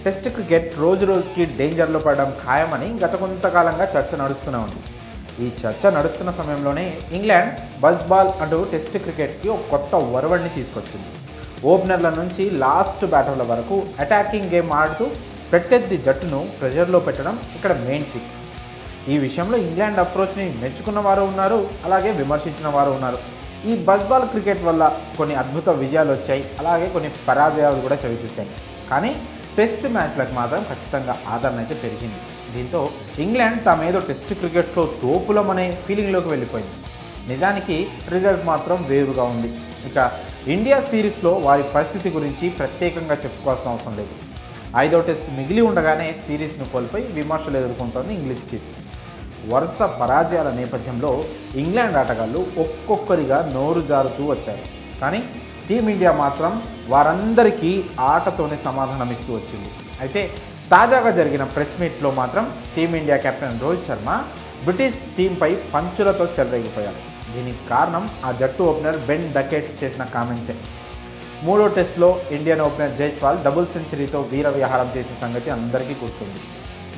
Test cricket రోజు రోజుకి డేంజర్లో పడడం ఖాయమని గత కొంతకాలంగా చర్చ నడుస్తూనే ఉంది. ఈ చర్చ నడుస్తున్న సమయంలోనే ఇంగ్లాండ్ బజ్ బాల్ అంటూ టెస్ట్ క్రికెట్కి ఒక కొత్త ఒరవడిని తీసుకొచ్చింది. ఓపెనర్ల నుంచి లాస్ట్ బ్యాటర్ల వరకు అటాకింగ్ గేమ్ ఆడుతూ ప్రత్యర్థి జట్టును ప్రెషర్లో పెట్టడం ఇక్కడ మెయిన్ ట్రిక్. ఈ విషయంలో ఇంగ్లాండ్ అప్రోచ్ని మెచ్చుకున్న వారు ఉన్నారు, అలాగే విమర్శించిన వారు ఉన్నారు. ఈ బజ్ బాల్ క్రికెట్ వల్ల కొన్ని అద్భుత విజయాలు వచ్చాయి, అలాగే కొన్ని పరాజయాలు కూడా చవిచూశాయి. కానీ టెస్ట్ మ్యాచ్లకు మాత్రం ఖచ్చితంగా ఆదరణ అయితే పెరిగింది. దీంతో ఇంగ్లాండ్ తామేదో టెస్ట్ క్రికెట్లో తోపులమనే ఫీలింగ్లోకి వెళ్ళిపోయింది. నిజానికి రిజల్ట్ మాత్రం వేరుగా ఉంది. ఇక ఇండియా సిరీస్లో వారి పరిస్థితి గురించి ప్రత్యేకంగా చెప్పుకోవాల్సిన అవసరం లేదు. 5వ టెస్ట్ మిగిలి ఉండగానే సిరీస్ను కోల్పోయి విమర్శలు ఎదుర్కొంటోంది ఇంగ్లీష్ టీం. వరుస పరాజయాల నేపథ్యంలో ఇంగ్లాండ్ ఆటగాళ్లు ఒక్కొక్కరిగా నోరు జారుతూ వచ్చారు. కానీ టీమిండియా మాత్రం వారందరికీ ఆటతోనే సమాధానం ఇస్తూ వచ్చింది. అయితే తాజాగా జరిగిన ప్రెస్ మీట్లో మాత్రం team India captain Rohit Sharma British టీంపై పంచులతో చెలరేగిపోయారు. దీనికి కారణం ఆ జట్టు ఓపెనర్ బెన్ డకెట్ చేసిన కామెంట్సే. 3వ టెస్ట్లో ఇండియన్ ఓపెనర్ జైస్వాల్ డబుల్ సెంచరీతో వీర విహారం చేసిన సంగతి అందరికీ గుర్తుంది.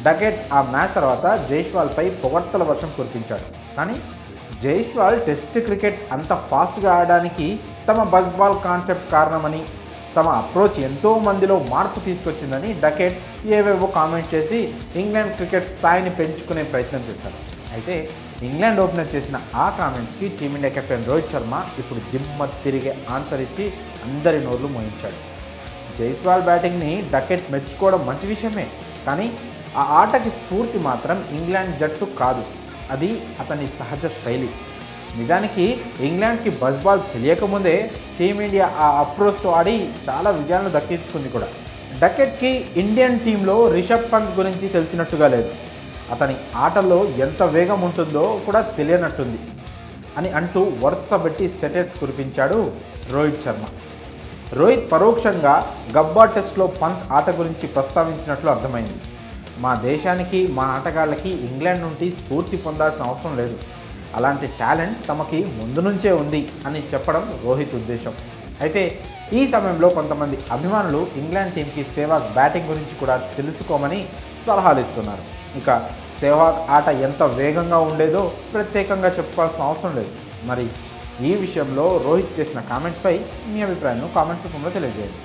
డకెట్ ఆ మ్యాచ్ తర్వాత జైస్వాల్పై పొగడ్తల వర్షం కురిపించాడు. కానీ జైస్వాల్ టెస్ట్ క్రికెట్ అంత ఫాస్ట్గా ఆడడానికి తమ బజ్ బాల్ కాన్సెప్ట్ కారణమని, తమ అప్రోచ్ ఎంతో మందిలో మార్పు తీసుకొచ్చిందని డకెట్ ఏవేవో కామెంట్ చేసి ఇంగ్లాండ్ క్రికెట్ స్థాయిని పెంచుకునే ప్రయత్నం చేశారు. అయితే ఇంగ్లాండ్ ఓపెనర్ చేసిన ఆ కామెంట్స్కి టీమిండియా కెప్టెన్ రోహిత్ శర్మ ఇప్పుడు దిమ్మ తిరిగే ఆన్సర్ ఇచ్చి అందరి నోర్లు మోయించాడు. జైస్వాల్ బ్యాటింగ్ని డకెట్ మెచ్చుకోవడం మంచి విషయమే, కానీ ఆ ఆటకి స్ఫూర్తి మాత్రం ఇంగ్లాండ్ జట్టు కాదు, అది అతని సహజ శైలి. నిజానికి ఇంగ్లాండ్కి బజ్ బాల్ తెలియకముందే టీమిండియా ఆ అప్రోచ్తో ఆడి చాలా విజయాలను దక్కించుకుంది కూడా. డకెట్కి ఇండియన్ టీంలో రిషబ్ పంత్ గురించి తెలిసినట్టుగా లేదు, అతని ఆటలో ఎంత వేగం ఉంటుందో కూడా తెలియనట్టుంది అని అంటూ వరుస పెట్టి సెటర్స్ కురిపించాడు రోహిత్ శర్మ. రోహిత్ పరోక్షంగా గబ్బా టెస్ట్లో పంత్ ఆట గురించి ప్రస్తావించినట్లు అర్థమైంది. మా దేశానికి, మా ఆటగాళ్ళకి ఇంగ్లాండ్ నుండి స్ఫూర్తి పొందాల్సిన అవసరం లేదు, అలాంటి టాలెంట్ తమకి ముందు నుంచే ఉంది అని చెప్పడం రోహిత్ ఉద్దేశం. అయితే ఈ సమయంలో కొంతమంది అభిమానులు ఇంగ్లాండ్ టీంకి సెహ్వాగ్ బ్యాటింగ్ గురించి కూడా తెలుసుకోమని సలహాలు ఇస్తున్నారు. ఇక సెహ్వాగ్ ఆట ఎంత వేగంగా ఉండేదో ప్రత్యేకంగా చెప్పుకోవాల్సిన అవసరం లేదు. మరి ఈ విషయంలో రోహిత్ చేసిన కామెంట్స్పై మీ అభిప్రాయాన్ని కామెంట్స్ రూపంలో తెలియజేయండి.